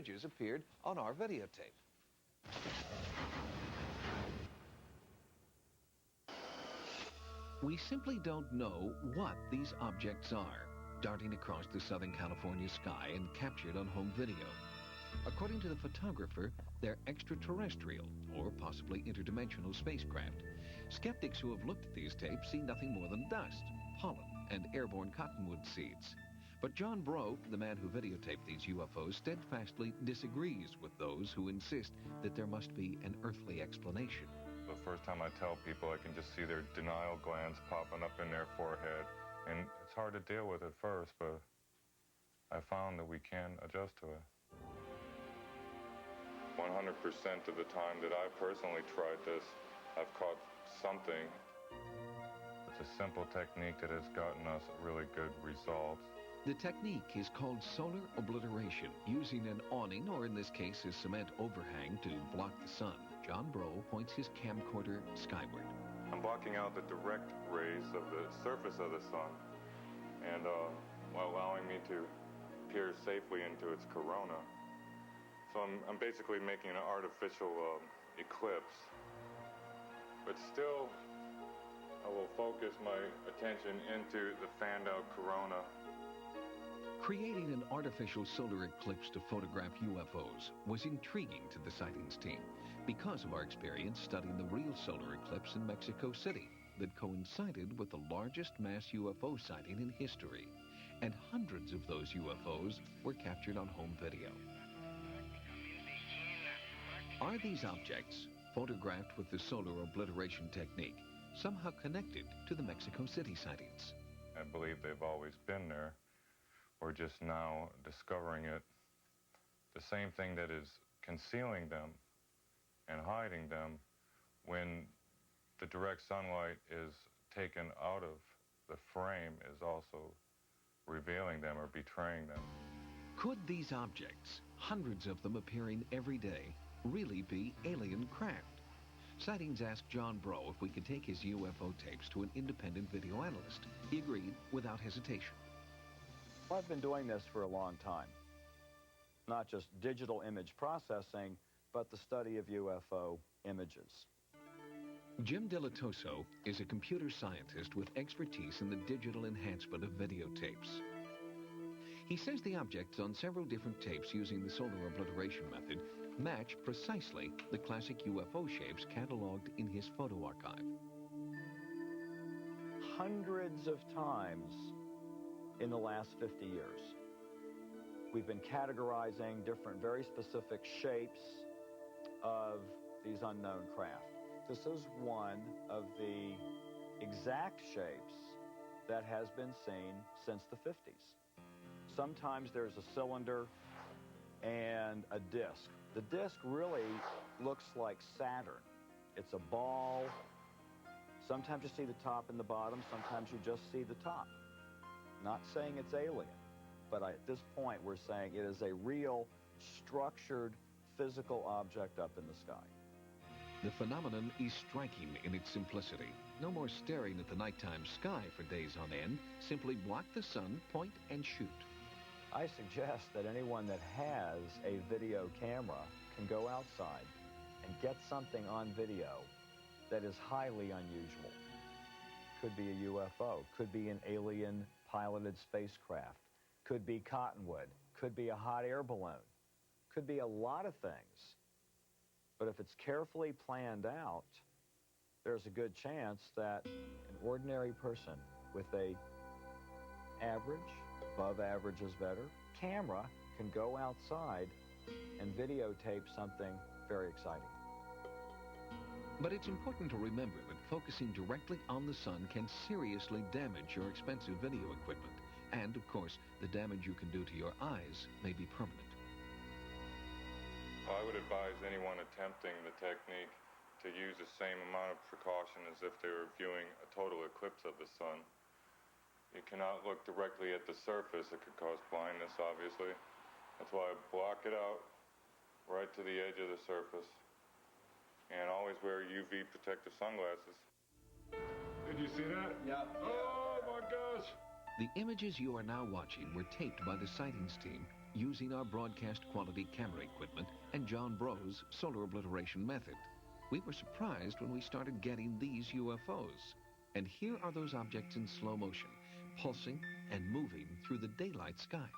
images appeared on our videotape. We simply don't know what these objects are, darting across the Southern California sky and captured on home video. According to the photographer, they're extraterrestrial or possibly interdimensional spacecraft. Skeptics who have looked at these tapes see nothing more than dust, pollen, and airborne cottonwood seeds. But John Breaux, the man who videotaped these UFOs, steadfastly disagrees with those who insist that there must be an earthly explanation. The first time I tell people, I can just see their denial glands popping up in their forehead. And it's hard to deal with at first, but I found that we can adjust to it. 100% of the time that I personally tried this, I've caught something. It's a simple technique that has gotten us really good results. The technique is called solar obliteration, using an awning, or in this case, a cement overhang to block the sun. John Breaux points his camcorder skyward. I'm blocking out the direct rays of the surface of the sun, and while allowing me to peer safely into its corona. So I'm basically making an artificial eclipse, but still I will focus my attention into the fanned out corona. Creating an artificial solar eclipse to photograph UFOs was intriguing to the Sightings team because of our experience studying the real solar eclipse in Mexico City that coincided with the largest mass UFO sighting in history. And hundreds of those UFOs were captured on home video. Are these objects, photographed with the solar obliteration technique, somehow connected to the Mexico City sightings? I believe they've always been there. We're just now discovering it. The same thing that is concealing them and hiding them, when the direct sunlight is taken out of the frame, is also revealing them or betraying them. Could these objects, hundreds of them appearing every day, really be alien craft? Sightings asked John Breaux if we could take his UFO tapes to an independent video analyst. He agreed without hesitation. I've been doing this for a long time. Not just digital image processing, but the study of UFO images. Jim Delatoso is a computer scientist with expertise in the digital enhancement of videotapes. He says the objects on several different tapes using the solar obliteration method match precisely the classic UFO shapes cataloged in his photo archive. Hundreds of times in the last 50 years, we've been categorizing different very specific shapes of these unknown craft. This is one of the exact shapes that has been seen since the 50s. Sometimes there's a cylinder and a disc. The disc really looks like Saturn. It's a ball. Sometimes you see the top and the bottom. Sometimes you just see the top. Not saying it's alien, but at this point we're saying it is a real, structured, physical object up in the sky. The phenomenon is striking in its simplicity. No more staring at the nighttime sky for days on end. Simply block the sun, point, and shoot. I suggest that anyone that has a video camera can go outside and get something on video that is highly unusual. Could be a UFO, could be an alien piloted spacecraft, could be cottonwood, could be a hot air balloon, could be a lot of things. But if it's carefully planned out, there's a good chance that an ordinary person with a average, above average is better, camera can go outside and videotape something very exciting. But it's important to remember that focusing directly on the sun can seriously damage your expensive video equipment. And, of course, the damage you can do to your eyes may be permanent. I would advise anyone attempting the technique to use the same amount of precaution as if they were viewing a total eclipse of the sun. You cannot look directly at the surface. It could cause blindness, obviously. That's why I block it out right to the edge of the surface. And always wear UV protective sunglasses. Did you see that? Yeah. Oh my gosh! The images you are now watching were taped by the Sightings team using our broadcast quality camera equipment and John Bro's solar obliteration method. We were surprised when we started getting these UFOs. And here are those objects in slow motion, pulsing and moving through the daylight sky.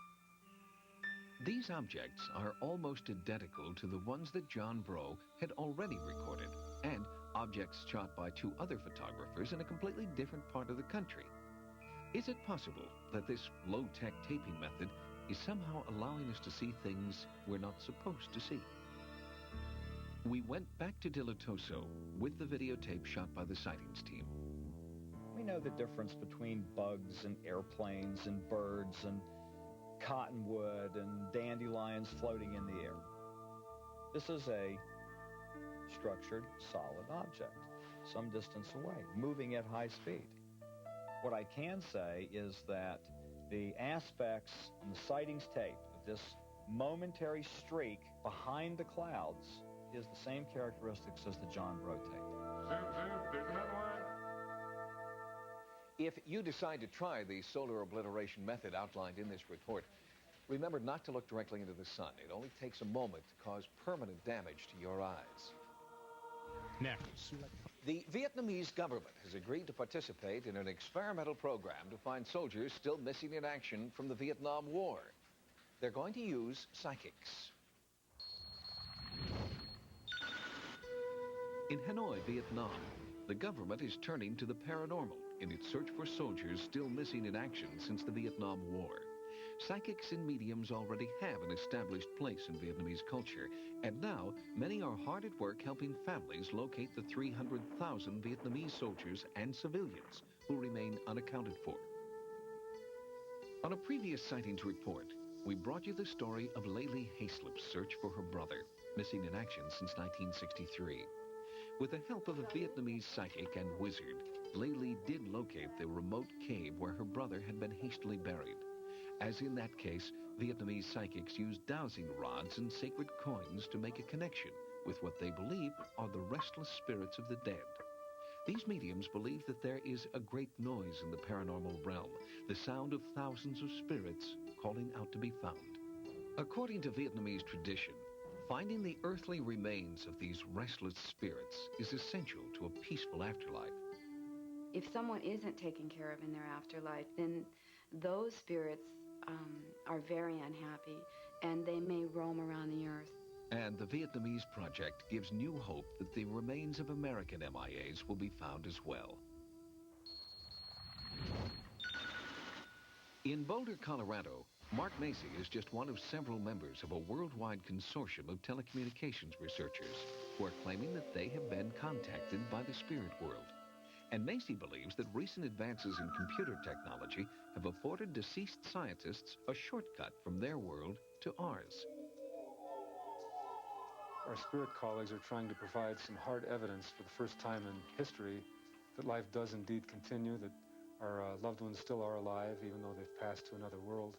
These objects are almost identical to the ones that John Bro had already recorded, and objects shot by two other photographers in a completely different part of the country. Is it possible that this low-tech taping method is somehow allowing us to see things we're not supposed to see? We went back to Dilatoso with the videotape shot by the Sightings team. We know the difference between bugs and airplanes and birds and cottonwood and dandelions floating in the air. This is a structured, solid object, some distance away, moving at high speed. What I can say is that the aspects in the Sightings tape of this momentary streak behind the clouds is the same characteristics as the John Bro tape. Zoom, there's another one. If you decide to try the solar obliteration method outlined in this report, remember not to look directly into the sun. It only takes a moment to cause permanent damage to your eyes. Next. The Vietnamese government has agreed to participate in an experimental program to find soldiers still missing in action from the Vietnam War. They're going to use psychics. In Hanoi, Vietnam, the government is turning to the paranormal in its search for soldiers still missing in action since the Vietnam War. Psychics and mediums already have an established place in Vietnamese culture, and now many are hard at work helping families locate the 300,000 Vietnamese soldiers and civilians who remain unaccounted for. On a previous Sightings report, we brought you the story of Laylee Hayslip's search for her brother, missing in action since 1963. With the help of a Vietnamese psychic and wizard, Laylee did locate the remote cave where her brother had been hastily buried. As in that case, Vietnamese psychics used dowsing rods and sacred coins to make a connection with what they believe are the restless spirits of the dead. These mediums believe that there is a great noise in the paranormal realm, the sound of thousands of spirits calling out to be found. According to Vietnamese tradition, finding the earthly remains of these restless spirits is essential to a peaceful afterlife. If someone isn't taken care of in their afterlife, then those spirits are very unhappy, and they may roam around the earth. And the Vietnamese project gives new hope that the remains of American MIAs will be found as well. In Boulder, Colorado, Mark Macy is just one of several members of a worldwide consortium of telecommunications researchers who are claiming that they have been contacted by the spirit world. And Macy believes that recent advances in computer technology have afforded deceased scientists a shortcut from their world to ours. Our spirit colleagues are trying to provide some hard evidence for the first time in history that life does indeed continue, that our loved ones still are alive, even though they've passed to another world.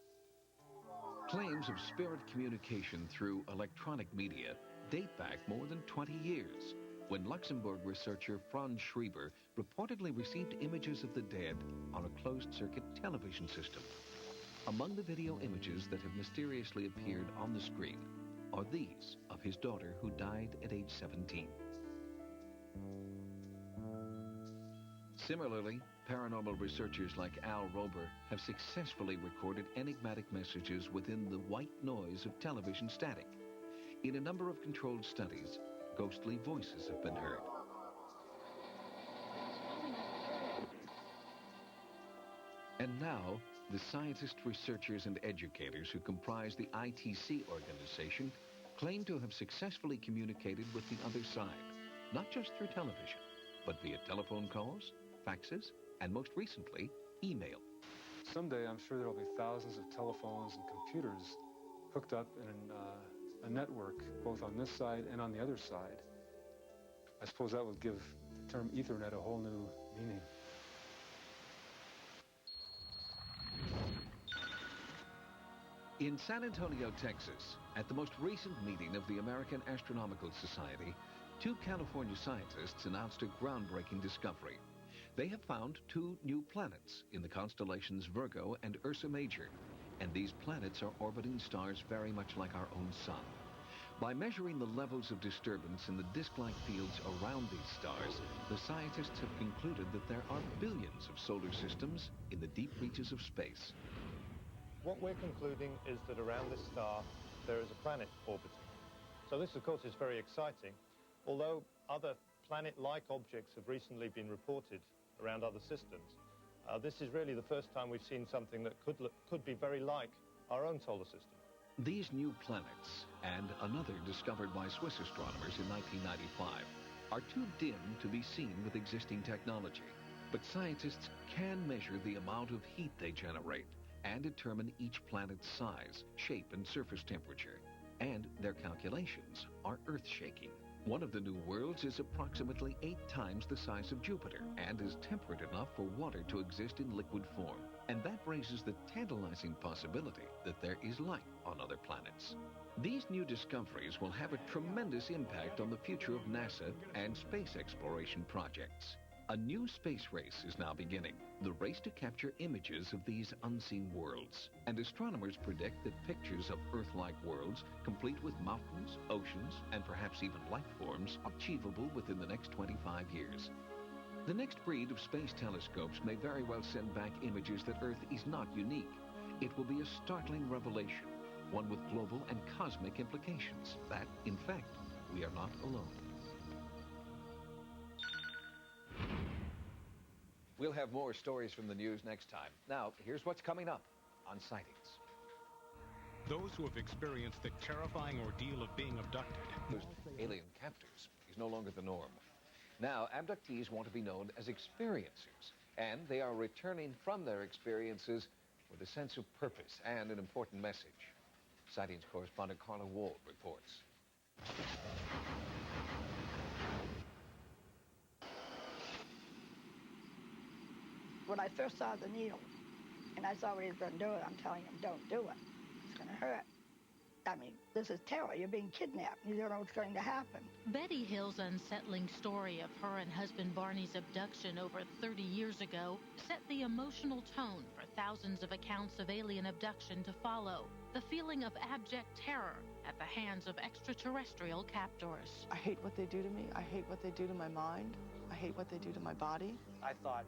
Claims of spirit communication through electronic media date back more than 20 years, when Luxembourg researcher Franz Schreiber reportedly received images of the dead on a closed-circuit television system. Among the video images that have mysteriously appeared on the screen are these of his daughter who died at age 17. Similarly, paranormal researchers like Al Rober have successfully recorded enigmatic messages within the white noise of television static. In a number of controlled studies, ghostly voices have been heard. And now, the scientists, researchers, and educators who comprise the ITC organization claim to have successfully communicated with the other side, not just through television, but via telephone calls, faxes, and most recently, email. Someday, I'm sure there will be thousands of telephones and computers hooked up in a network, both on this side and on the other side. I suppose that would give the term Ethernet a whole new meaning. In San Antonio, Texas, at the most recent meeting of the American Astronomical Society, two California scientists announced a groundbreaking discovery. They have found two new planets in the constellations Virgo and Ursa Major, And these planets are orbiting stars very much like our own sun. By measuring the levels of disturbance in the disk-like fields around these stars, the scientists have concluded that there are billions of solar systems in the deep reaches of space. What we're concluding is that around this star, there is a planet orbiting. So this, of course, is very exciting. Although other planet-like objects have recently been reported around other systems, this is really the first time we've seen something that could be very like our own solar system. These new planets, and another discovered by Swiss astronomers in 1995, are too dim to be seen with existing technology. But scientists can measure the amount of heat they generate and determine each planet's size, shape, and surface temperature. And their calculations are earth-shaking. One of the new worlds is approximately 8 times the size of Jupiter and is temperate enough for water to exist in liquid form. And that raises the tantalizing possibility that there is life on other planets. These new discoveries will have a tremendous impact on the future of NASA and space exploration projects. A new space race is now beginning, the race to capture images of these unseen worlds. And astronomers predict that pictures of Earth-like worlds, complete with mountains, oceans, and perhaps even life forms, are achievable within the next 25 years. The next breed of space telescopes may very well send back images that Earth is not unique. It will be a startling revelation, one with global and cosmic implications, that, in fact, we are not alone. We'll have more stories from the news next time. Now, here's what's coming up on Sightings. Those who have experienced the terrifying ordeal of being abducted. Alien captors is no longer the norm. Now, abductees want to be known as experiencers, and they are returning from their experiences with a sense of purpose and an important message. Sightings correspondent Carla Wald reports. When I first saw the needle, and I saw what he was going to do, I'm telling him, don't do it. It's going to hurt. I mean, this is terror. You're being kidnapped. You don't know what's going to happen. Betty Hill's unsettling story of her and husband Barney's abduction over 30 years ago set the emotional tone for thousands of accounts of alien abduction to follow. The feeling of abject terror at the hands of extraterrestrial captors. I hate what they do to me. I hate what they do to my mind. I hate what they do to my body. I thought,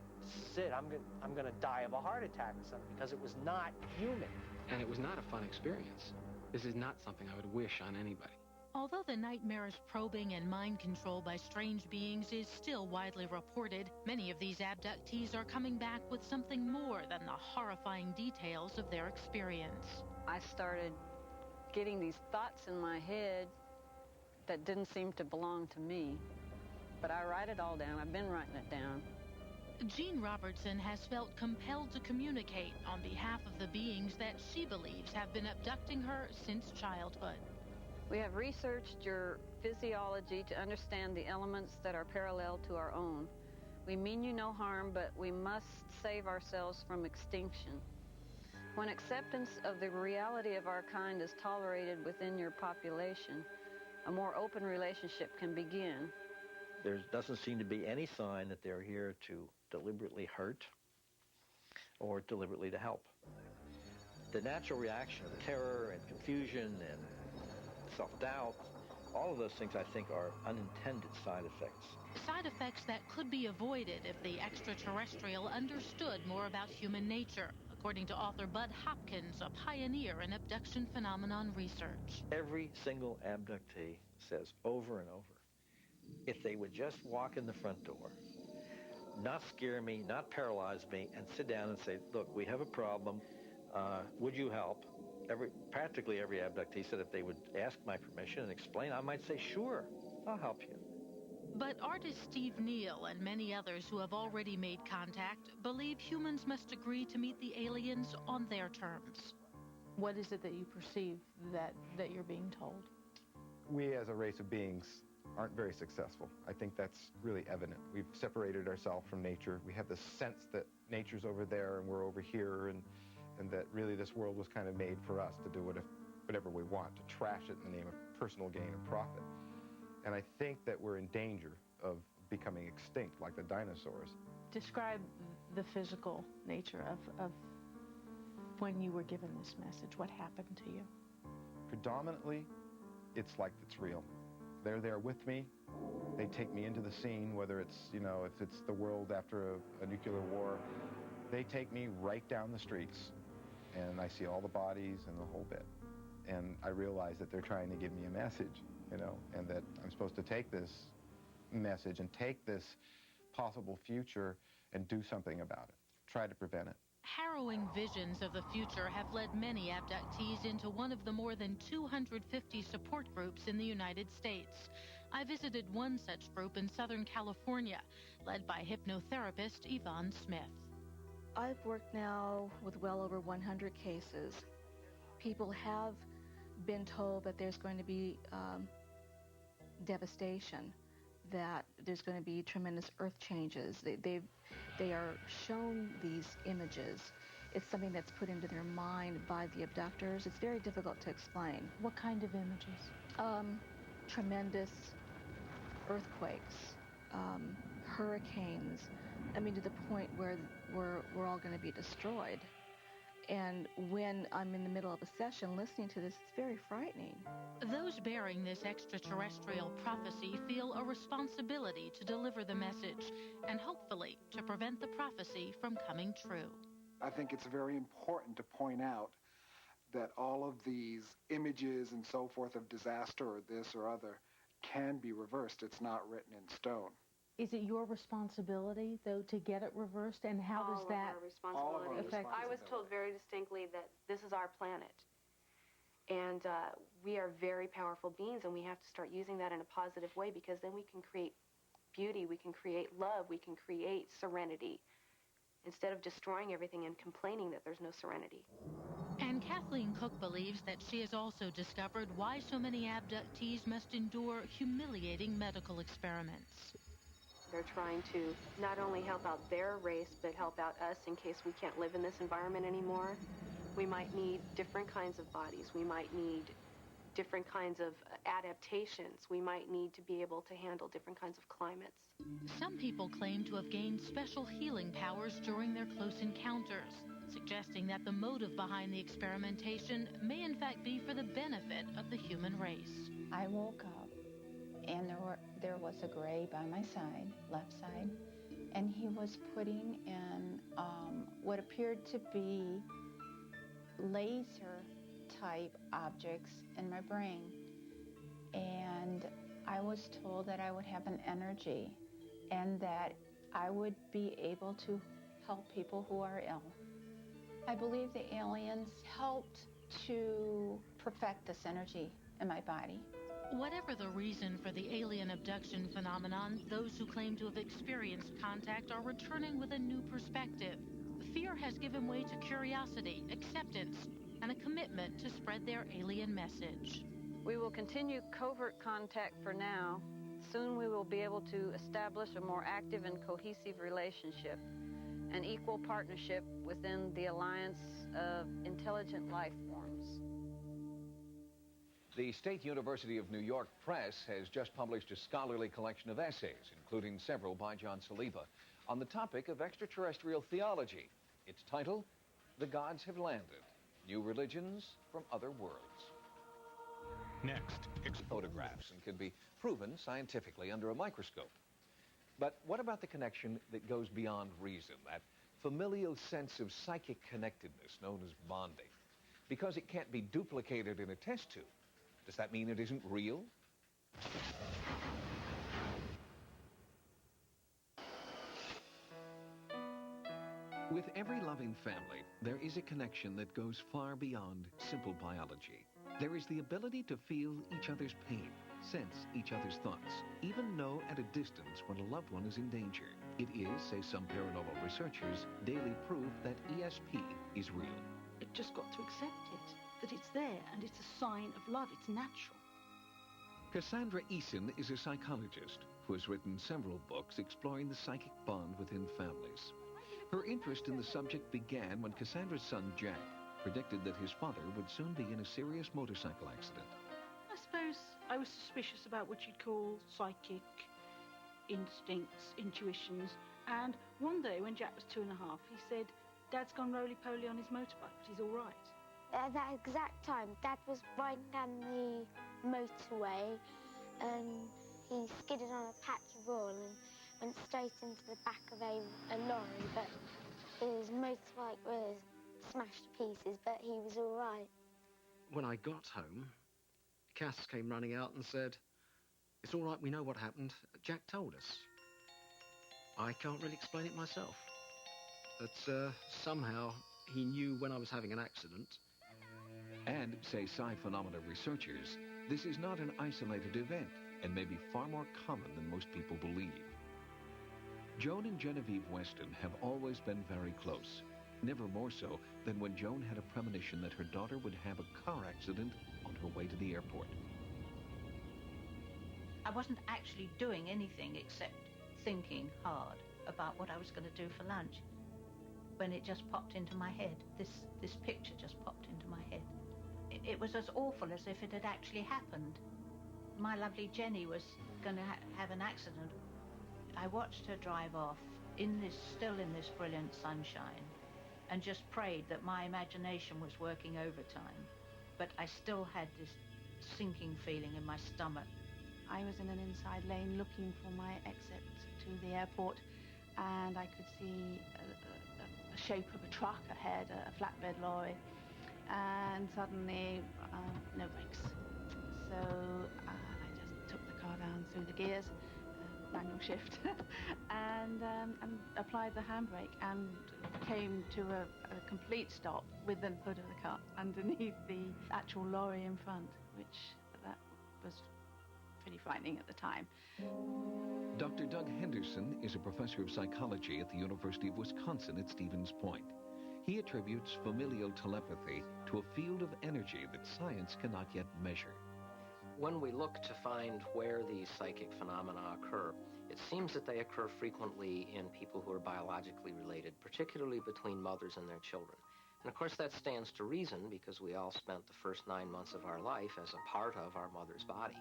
Sid, I'm gonna die of a heart attack or something, because it was not human. And it was not a fun experience. This is not something I would wish on anybody. Although the nightmarish probing and mind control by strange beings is still widely reported, many of these abductees are coming back with something more than the horrifying details of their experience. I started getting these thoughts in my head that didn't seem to belong to me. But I write it all down. I've been writing it down. Jean Robertson has felt compelled to communicate on behalf of the beings that she believes have been abducting her since childhood. We have researched your physiology to understand the elements that are parallel to our own. We mean you no harm, but we must save ourselves from extinction. When acceptance of the reality of our kind is tolerated within your population, a more open relationship can begin. There doesn't seem to be any sign that they're here to deliberately hurt or deliberately to help. The natural reaction of terror and confusion and self-doubt, all of those things I think are unintended side effects. Side effects that could be avoided if the extraterrestrial understood more about human nature, according to author Bud Hopkins, a pioneer in abduction phenomenon research. Every single abductee says over and over, if they would just walk in the front door, not scare me, not paralyze me, and sit down and say, look, we have a problem, would you help? Practically every abductee said if they would ask my permission and explain, I might say, sure, I'll help you. But artist Steve Neal and many others who have already made contact believe humans must agree to meet the aliens on their terms. What is it that you perceive that you're being told? We as a race of beings aren't very successful. I think that's really evident. We've separated ourselves from nature. We have this sense that nature's over there and we're over here, and that really this world was kind of made for us to do whatever we want, to trash it in the name of personal gain and profit. And I think that we're in danger of becoming extinct like the dinosaurs. Describe the physical nature of when you were given this message? What happened to you? Predominantly, it's like it's real. They're there with me. They take me into the scene, whether it's, if it's the world after a nuclear war. They take me right down the streets, and I see all the bodies and the whole bit. And I realize that they're trying to give me a message, and that I'm supposed to take this message and take this possible future and do something about it, try to prevent it. Harrowing visions of the future have led many abductees into one of the more than 250 support groups in the United States. I visited one such group in Southern California, led by hypnotherapist Yvonne Smith. I've worked now with well over 100 cases. People have been told that there's going to be devastation, that there's going to be tremendous earth changes. They are shown these images. It's something that's put into their mind by the abductors. It's very difficult to explain. What kind of images? Tremendous earthquakes, hurricanes. I mean, to the point where we're all going to be destroyed. And when I'm in the middle of a session listening to this, it's very frightening. Those bearing this extraterrestrial prophecy feel a responsibility to deliver the message and hopefully to prevent the prophecy from coming true. I think it's very important to point out that all of these images and so forth of disaster or this or other can be reversed. It's not written in stone. Is it your responsibility, though, to get it reversed? And how does that affect? I was told very distinctly that this is our planet. And we are very powerful beings, and we have to start using that in a positive way, because then we can create beauty, we can create love, we can create serenity, instead of destroying everything and complaining that there's no serenity. And Kathleen Cook believes that she has also discovered why so many abductees must endure humiliating medical experiments. They're trying to not only help out their race, but help out us in case we can't live in this environment anymore. We might need different kinds of bodies. We might need different kinds of adaptations. We might need to be able to handle different kinds of climates. Some people claim to have gained special healing powers during their close encounters, suggesting that the motive behind the experimentation may in fact be for the benefit of the human race. I woke up and there was a gray by my side, left side, and he was putting in what appeared to be laser type objects in my brain. And I was told that I would have an energy and that I would be able to help people who are ill. I believe the aliens helped to perfect this energy in my body. Whatever the reason for the alien abduction phenomenon, those who claim to have experienced contact are returning with a new perspective. Fear has given way to curiosity, acceptance, and a commitment to spread their alien message. We will continue covert contact for now. Soon we will be able to establish a more active and cohesive relationship, an equal partnership within the alliance of intelligent life forms. The State University of New York Press has just published a scholarly collection of essays, including several by John Saliba, on the topic of extraterrestrial theology. Its title, The Gods Have Landed, New Religions from Other Worlds. Next, photographs and can be proven scientifically under a microscope. But what about the connection that goes beyond reason, that familial sense of psychic connectedness known as bonding? Because it can't be duplicated in a test tube, does that mean it isn't real? With every loving family, there is a connection that goes far beyond simple biology. There is the ability to feel each other's pain, sense each other's thoughts, even know at a distance when a loved one is in danger. It is, say some paranormal researchers, daily proof that ESP is real. You've just got to accept it, that it's there, and it's a sign of love. It's natural. Cassandra Eason is a psychologist who has written several books exploring the psychic bond within families. Her interest in the subject began when Cassandra's son, Jack, predicted that his father would soon be in a serious motorcycle accident. I suppose I was suspicious about what you'd call psychic instincts, intuitions, and one day when Jack was 2.5, he said, Dad's gone roly-poly on his motorbike, but he's all right. At that exact time, Dad was riding down the motorway and he skidded on a patch of oil and went straight into the back of a lorry, but his motorbike was smashed to pieces, but he was all right. When I got home, Cass came running out and said, "It's all right, we know what happened. Jack told us." I can't really explain it myself. But somehow he knew when I was having an accident. And, say psi phenomena researchers, this is not an isolated event and may be far more common than most people believe. Joan and Genevieve Weston have always been very close, never more so than when Joan had a premonition that her daughter would have a car accident on her way to the airport. I wasn't actually doing anything except thinking hard about what I was going to do for lunch when it just popped into my head. This picture just popped into my head. It was as awful as if it had actually happened. My lovely Jenny was going to have an accident. I watched her drive off still in this brilliant sunshine, and just prayed that my imagination was working overtime. But I still had this sinking feeling in my stomach. I was in an inside lane looking for my exit to the airport, and I could see a shape of a truck ahead, a flatbed lorry, and suddenly no brakes. So I just took the car down through the gears, manual shift, and applied the handbrake and came to a complete stop with the hood of the car underneath the actual lorry in front, which that was pretty frightening at the time. Dr. Doug Henderson is a professor of psychology at the University of Wisconsin at Stevens Point. He attributes familial telepathy to a field of energy that science cannot yet measure. When we look to find where these psychic phenomena occur, it seems that they occur frequently in people who are biologically related, particularly between mothers and their children. And of course that stands to reason because we all spent the first 9 months of our life as a part of our mother's body.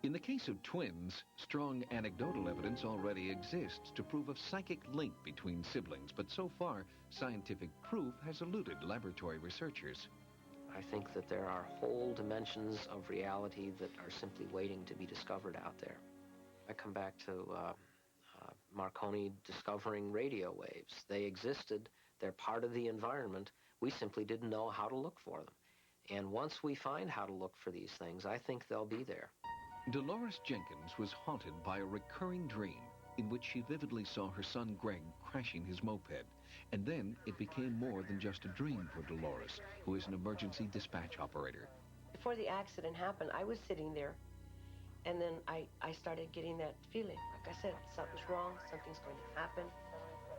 In the case of twins, strong anecdotal evidence already exists to prove a psychic link between siblings, but so far, scientific proof has eluded laboratory researchers. I think that there are whole dimensions of reality that are simply waiting to be discovered out there. I come back to Marconi discovering radio waves. They existed. They're part of the environment. We simply didn't know how to look for them. And once we find how to look for these things, I think they'll be there. Dolores Jenkins was haunted by a recurring dream in which she vividly saw her son Greg crashing his moped. And then it became more than just a dream for Dolores, who is an emergency dispatch operator. Before the accident happened, I was sitting there, and then I started getting that feeling. Like I said, something's wrong, something's going to happen.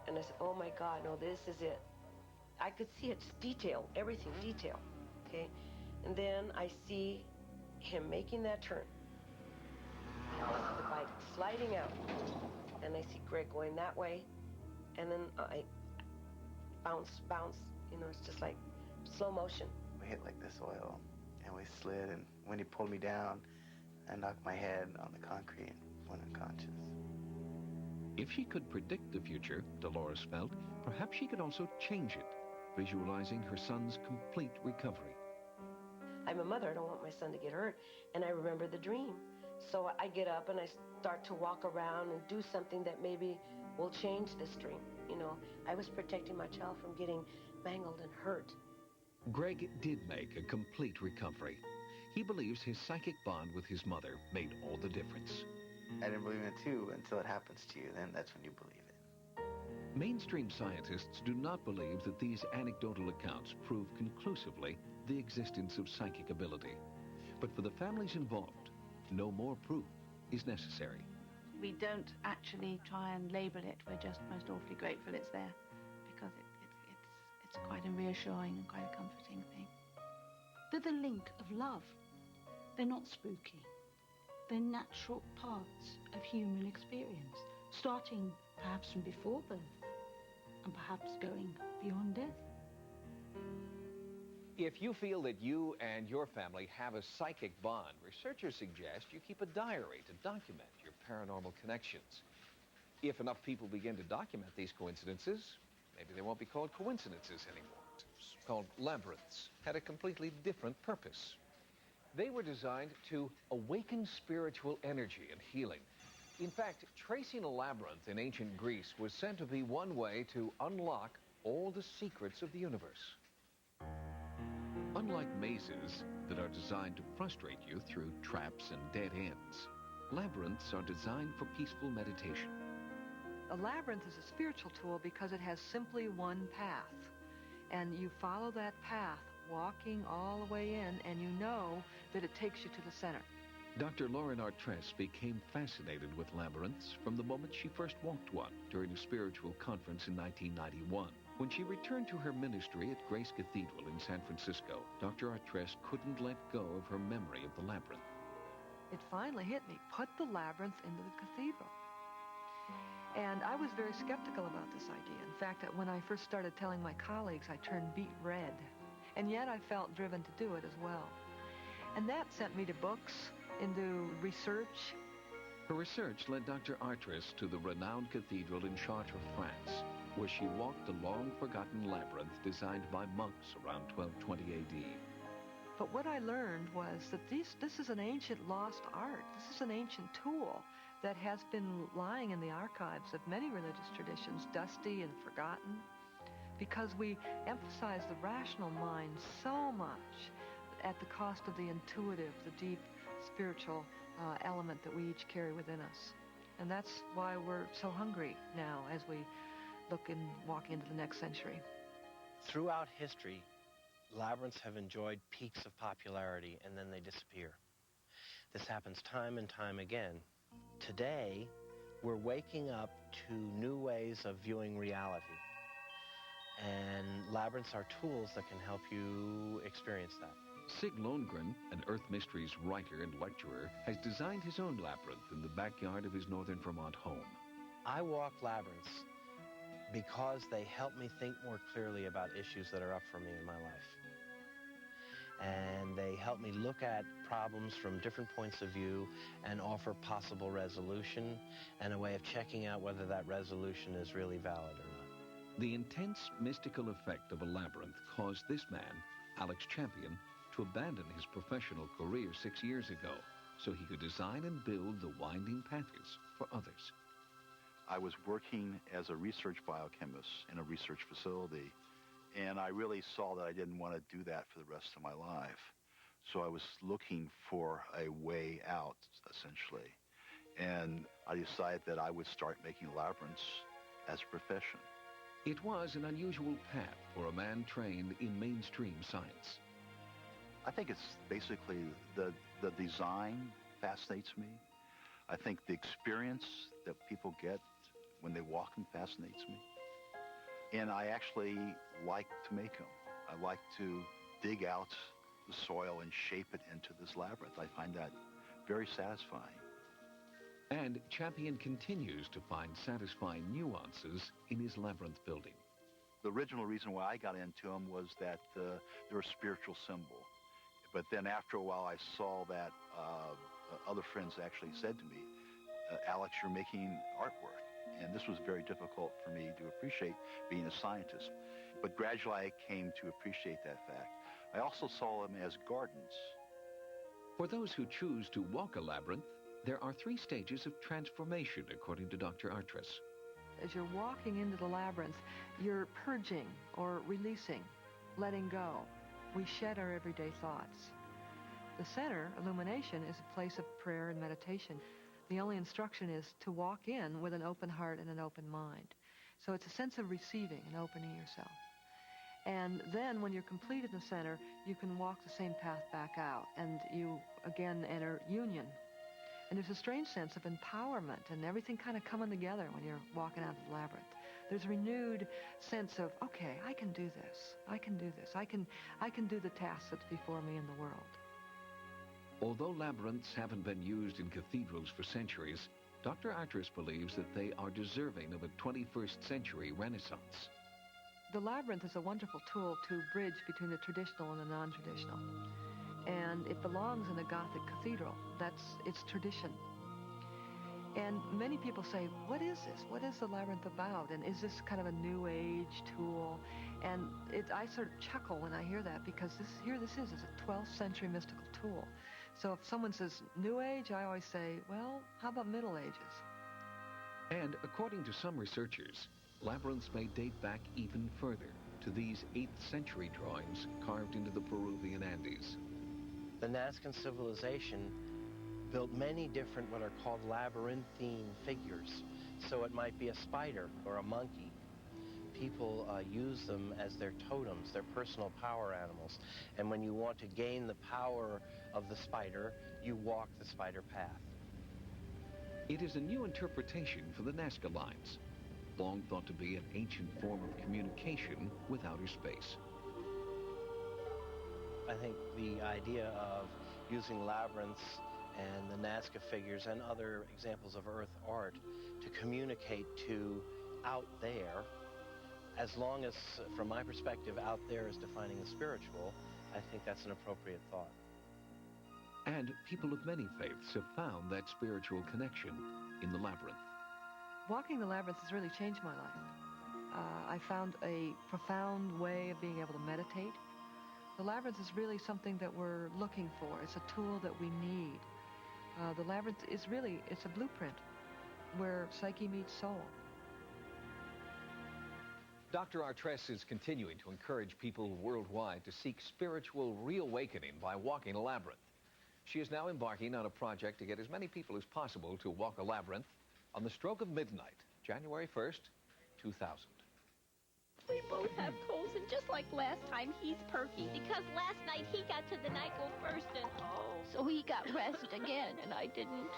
And I said, oh my God, no, this is it. I could see it's detailed, everything detailed, okay? And then I see him making that turn. I see the bike sliding out, and I see Greg going that way, and then I bounce, you know, it's just like slow motion. We hit like this oil, and we slid, and when he pulled me down, I knocked my head on the concrete and went unconscious. If she could predict the future, Dolores felt, perhaps she could also change it, visualizing her son's complete recovery. I'm a mother, I don't want my son to get hurt, and I remember the dream. So I get up and I start to walk around and do something that maybe will change this dream. You know, I was protecting my child from getting mangled and hurt. Greg did make a complete recovery. He believes his psychic bond with his mother made all the difference. I didn't believe in it too until it happens to you. Then that's when you believe it. Mainstream scientists do not believe that these anecdotal accounts prove conclusively the existence of psychic ability. But for the families involved, no more proof is necessary. We don't actually try and label it. We're just most awfully grateful it's there, because it's quite a reassuring and quite a comforting thing. They're the link of love. They're not spooky. They're natural parts of human experience, starting perhaps from before birth and perhaps going beyond death. If you feel that you and your family have a psychic bond, researchers suggest you keep a diary to document your paranormal connections. If enough people begin to document these coincidences, Maybe they won't be called coincidences anymore. Called Labyrinths, had a completely different purpose. They were designed to awaken spiritual energy and healing. In fact, tracing a labyrinth in ancient Greece was said to be one way to unlock all the secrets of the universe. Unlike mazes that are designed to frustrate you through traps and dead ends, labyrinths are designed for peaceful meditation. A labyrinth is a spiritual tool because it has simply one path. And you follow that path, walking all the way in, and you know that it takes you to the center. Dr. Lauren Artress became fascinated with labyrinths from the moment she first walked one during a spiritual conference in 1991. When she returned to her ministry at Grace Cathedral in San Francisco, Dr. Artress couldn't let go of her memory of the labyrinth. It finally hit me. Put the labyrinth into the cathedral. And I was very skeptical about this idea. In fact, when I first started telling my colleagues, I turned beet red. And yet I felt driven to do it as well. And that sent me to books, into research. Her research led Dr. Artress to the renowned cathedral in Chartres, France, where she walked the long-forgotten labyrinth designed by monks around 1220 AD. But what I learned was that this is an ancient lost art. This is an ancient tool that has been lying in the archives of many religious traditions, dusty and forgotten, because we emphasize the rational mind so much at the cost of the intuitive, the deep spiritual element that we each carry within us. And that's why we're so hungry now as we look and walk into the next century. Throughout history, labyrinths have enjoyed peaks of popularity and then they disappear. This happens time and time again. Today, we're waking up to new ways of viewing reality. And labyrinths are tools that can help you experience that. Sig Lundgren, an Earth Mysteries writer and lecturer, has designed his own labyrinth in the backyard of his northern Vermont home. I walk labyrinths because they help me think more clearly about issues that are up for me in my life. And they help me look at problems from different points of view and offer possible resolution and a way of checking out whether that resolution is really valid or not. The intense mystical effect of a labyrinth caused this man, Alex Champion, to abandon his professional career 6 years ago so he could design and build the winding paths for others. I was working as a research biochemist in a research facility, and I really saw that I didn't want to do that for the rest of my life. So I was looking for a way out, essentially. And I decided that I would start making labyrinths as a profession. It was an unusual path for a man trained in mainstream science. I think it's basically the design fascinates me. I think the experience that people get when they walk them fascinates me. And I actually like to make them. I like to dig out the soil and shape it into this labyrinth. I find that very satisfying. And Champion continues to find satisfying nuances in his labyrinth building. The original reason why I got into them was that they're a spiritual symbol. But then after a while, I saw that other friends actually said to me, Alex, you're making artwork. And this was very difficult for me to appreciate being a scientist. But gradually I came to appreciate that fact. I also saw them as gardens. For those who choose to walk a labyrinth, there are 3 stages of transformation, according to Dr. Artress. As you're walking into the labyrinth, you're purging or releasing, letting go. We shed our everyday thoughts. The center, illumination, is a place of prayer and meditation. The only instruction is to walk in with an open heart and an open mind. So it's a sense of receiving and opening yourself. And then when you're complete in the center, you can walk the same path back out, and you again enter union. And there's a strange sense of empowerment and everything kind of coming together when you're walking out of the labyrinth. There's a renewed sense of, okay, I can do this. I can do this. I can do the task that's before me in the world. Although labyrinths haven't been used in cathedrals for centuries, Dr. Artress believes that they are deserving of a 21st century renaissance. The labyrinth is a wonderful tool to bridge between the traditional and the non-traditional. And it belongs in a Gothic cathedral. That's its tradition. And many people say, what is this? What is the labyrinth about? And is this kind of a new age tool? And I sort of chuckle when I hear that, because this is a 12th century mystical tool. So if someone says new age, I always say, well, how about Middle Ages? And according to some researchers, labyrinths may date back even further to these 8th century drawings carved into the Peruvian Andes. The Nazcan civilization built many different what are called labyrinthine figures. So it might be a spider or a monkey. People use them as their totems, their personal power animals. And when you want to gain the power of the spider, you walk the spider path. It is a new interpretation for the Nazca lines, long thought to be an ancient form of communication with outer space. I think the idea of using labyrinths and the Nazca figures and other examples of Earth art to communicate to out there, as long as, from my perspective, out there is defining the spiritual, I think that's an appropriate thought. And people of many faiths have found that spiritual connection in the labyrinth. Walking the labyrinth has really changed my life. I found a profound way of being able to meditate. The labyrinth is really something that we're looking for. It's a tool that we need. The labyrinth is really, it's a blueprint where psyche meets soul. Dr. Artress is continuing to encourage people worldwide to seek spiritual reawakening by walking a labyrinth. She is now embarking on a project to get as many people as possible to walk a labyrinth on the stroke of midnight, January 1st, 2000. We both have colds, and just like last time, he's perky. Because last night he got to the NyQuil first, and so he got rest again, and I didn't.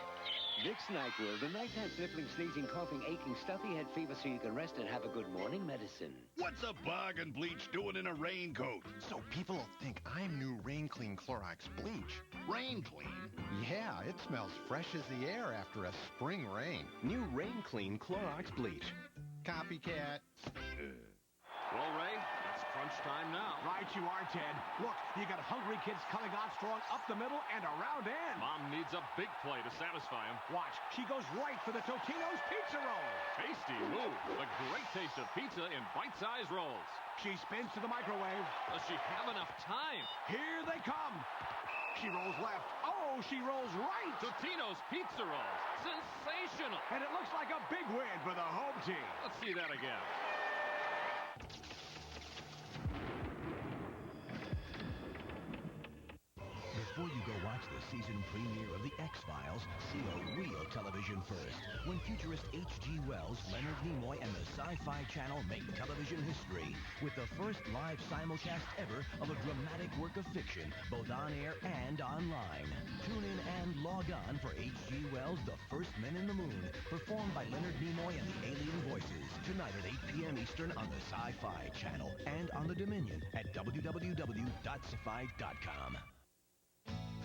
Vicks NyQuil, the nighttime sniffling, sneezing, coughing, aching, stuffy head fever, so you can rest and have a good morning medicine. What's a bug and bleach doing in a raincoat? So people will think I'm new Rain Clean Clorox bleach. Rain Clean? Yeah, it smells fresh as the air after a spring rain. New Rain Clean Clorox bleach. Copycat. Well, Ray, it's crunch time now. Right you are, Ted. Look, you got hungry kids coming on strong up the middle and around in. Mom needs a big play to satisfy him. Watch, she goes right for the Totino's pizza roll. Tasty move. The great taste of pizza in bite-sized rolls. She spins to the microwave. Does she have enough time? Here they come. She rolls left. Oh, she rolls right. Totino's pizza rolls. Sensational. And it looks like a big win for the home team. Let's see that again. Before you go watch the season premiere of The X-Files, see a real television first. When futurist H.G. Wells, Leonard Nimoy, and the Sci-Fi Channel make television history with the first live simulcast ever of a dramatic work of fiction, both on air and online. Tune in and log on for H.G. Wells' The First Men in the Moon, performed by Leonard Nimoy and the Alien Voices, tonight at 8 p.m. Eastern on the Sci-Fi Channel and on the Dominion at www.sci-fi.com.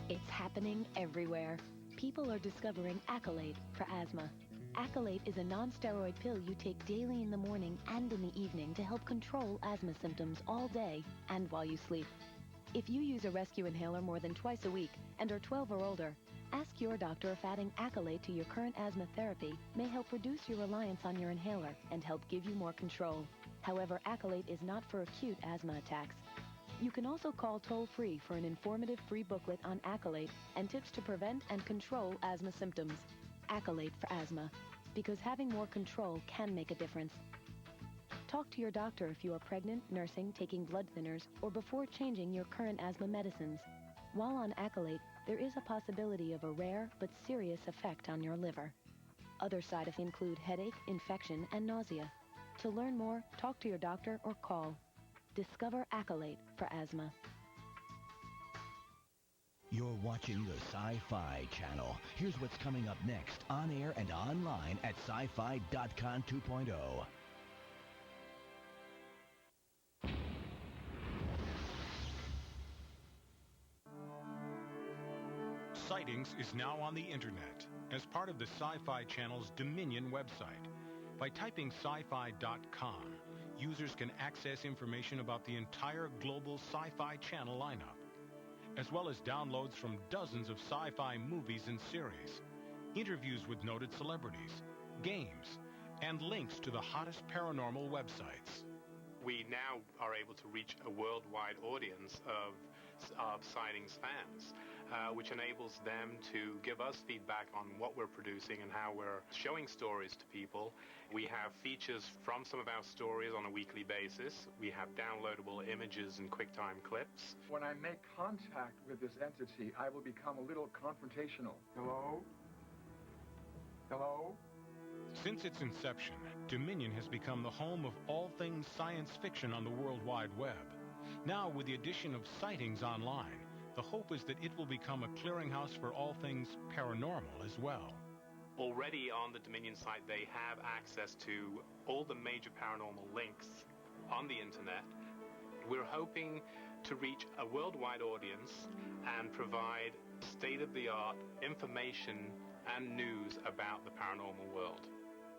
It's happening everywhere. People are discovering Accolade for asthma. Accolade is a non-steroid pill you take daily in the morning and in the evening to help control asthma symptoms all day and while you sleep. If you use a rescue inhaler more than twice a week and are 12 or older, ask your doctor if adding Accolade to your current asthma therapy may help reduce your reliance on your inhaler and help give you more control. However, Accolade is not for acute asthma attacks. You can also call toll-free for an informative free booklet on Accolade and tips to prevent and control asthma symptoms. Accolade for asthma, because having more control can make a difference. Talk to your doctor if you are pregnant, nursing, taking blood thinners, or before changing your current asthma medicines. While on Accolade, there is a possibility of a rare but serious effect on your liver. Other side effects include headache, infection, and nausea. To learn more, talk to your doctor or call. Discover Accolade for asthma. You're watching the Sci-Fi Channel. Here's what's coming up next on air and online at sci-fi.com 2.0. Sightings is now on the internet as part of the Sci-Fi Channel's Dominion website. By typing sci-fi.com, users can access information about the entire global Sci-Fi Channel lineup, as well as downloads from dozens of sci-fi movies and series. interviews with noted celebrities, games, and links to the hottest paranormal websites. We now are able to reach a worldwide audience of Sightings fans, which enables them to give us feedback on what we're producing and how we're showing stories to people. We have features from some of our stories on a weekly basis. We have downloadable images and QuickTime clips. When I make contact with this entity, I will become a little confrontational. Hello? Hello? Since its inception, Dominion has become the home of all things science fiction on the World Wide Web. Now, with the addition of Sightings Online, the hope is that it will become a clearinghouse for all things paranormal as well. Already on the Dominion site, they have access to all the major paranormal links on the internet. We're hoping to reach a worldwide audience and provide state-of-the-art information and news about the paranormal world.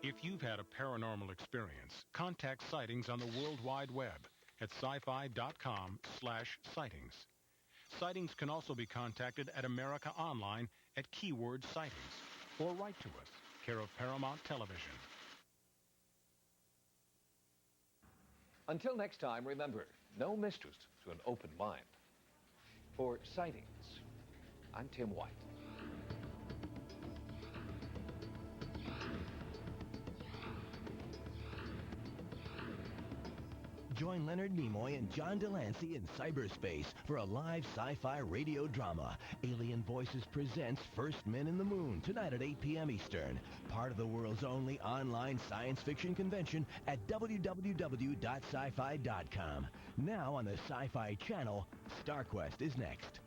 If you've had a paranormal experience, contact Sightings on the World Wide Web at sci-fi.com/sightings. Sightings can also be contacted at America Online at keyword Sightings, or write to us, care of Paramount Television. Until next time, remember, no mysteries to an open mind. For Sightings, I'm Tim White. Join Leonard Nimoy and John Delancey in cyberspace for a live sci-fi radio drama. Alien Voices presents First Men in the Moon, tonight at 8 p.m. Eastern. Part of the world's only online science fiction convention at www.sci-fi.com. Now on the Sci-Fi Channel, StarQuest is next.